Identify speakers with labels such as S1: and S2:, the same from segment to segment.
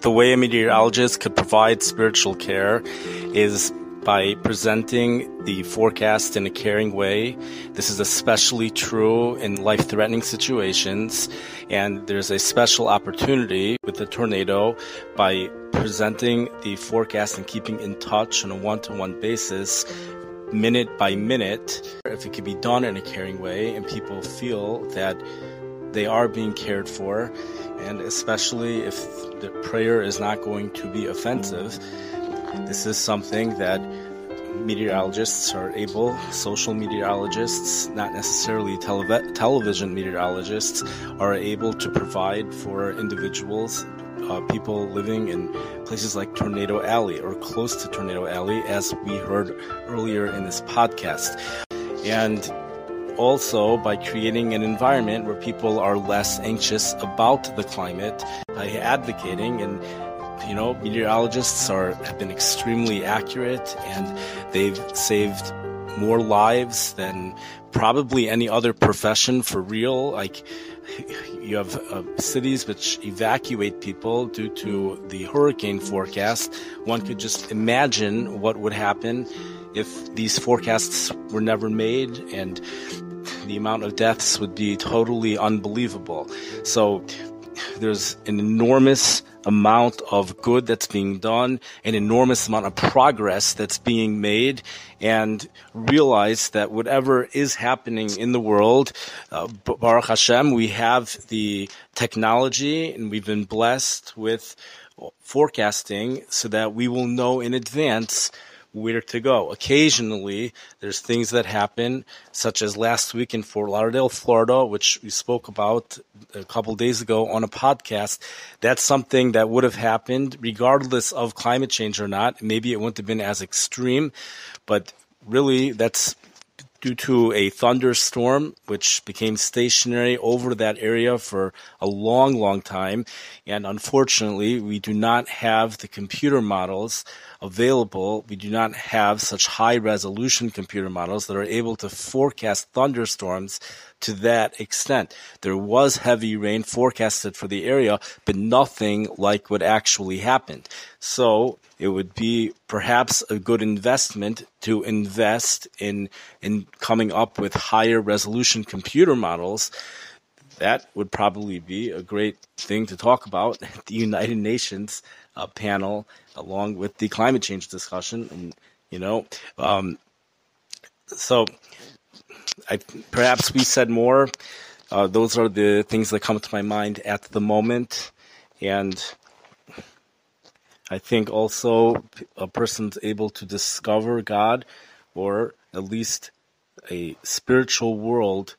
S1: The way a meteorologist could provide spiritual care is by presenting the forecast in a caring way. This is especially true in life-threatening situations, and there's a special opportunity with the tornado by presenting the forecast and keeping in touch on a one-to-one basis, minute by minute. If it can be done in a caring way and people feel that they are being cared for, and especially if the prayer is not going to be offensive, this is something that meteorologists are able, social meteorologists, not necessarily television meteorologists, are able to provide for individuals, people living in places like Tornado Alley or close to Tornado Alley, as we heard earlier in this podcast. And also by creating an environment where people are less anxious about the climate, by advocating. And meteorologists have been extremely accurate, and they've saved more lives than probably any other profession for real. Like, you have cities which evacuate people due to the hurricane forecast. One could just imagine what would happen if these forecasts were never made, and the amount of deaths would be totally unbelievable. So there's an enormous amount of good that's being done, an enormous amount of progress that's being made, and realize that whatever is happening in the world, Baruch Hashem, we have the technology and we've been blessed with forecasting so that we will know in advance where to go. Occasionally, there's things that happen, such as last week in Fort Lauderdale, Florida, which we spoke about a couple days ago on a podcast. That's something that would have happened regardless of climate change or not. Maybe it wouldn't have been as extreme, but really that's due to a thunderstorm which became stationary over that area for a long, long time. And unfortunately, we do not have the computer models available. We do not have such high-resolution computer models that are able to forecast thunderstorms to that extent. There was heavy rain forecasted for the area, but nothing like what actually happened. So it would be perhaps a good investment to invest in coming up with higher resolution computer models. That would probably be a great thing to talk about at the United Nations panel, along with the climate change discussion. And so perhaps we said more. Those are the things that come to my mind at the moment. And I think also a person's able to discover God, or at least a spiritual world,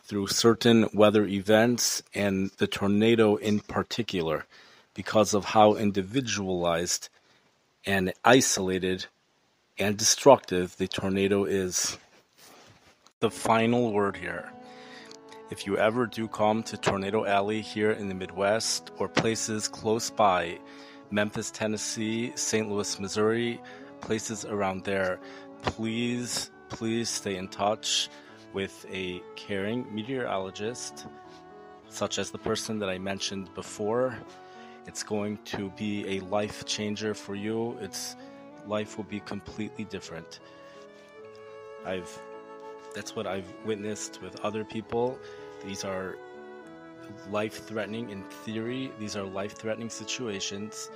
S1: through certain weather events, and the tornado in particular, because of how individualized and isolated and destructive the tornado is. The final word here. If you ever do come to Tornado Alley here in the Midwest, or places close by, Memphis, Tennessee, St. Louis, Missouri, places around there, please stay in touch with a caring meteorologist, such as the person that I mentioned before. It's going to be a life changer for you. Life will be completely different. That's what I've witnessed with other people. These are life-threatening in theory. These are life-threatening situations.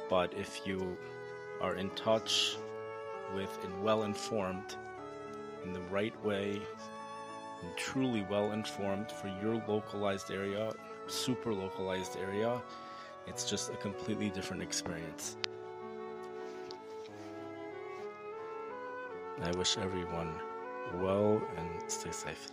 S1: But if you are in touch with and well-informed in the right way, and truly well-informed for your localized area, super localized area, it's just a completely different experience. I wish everyone well and stay safe.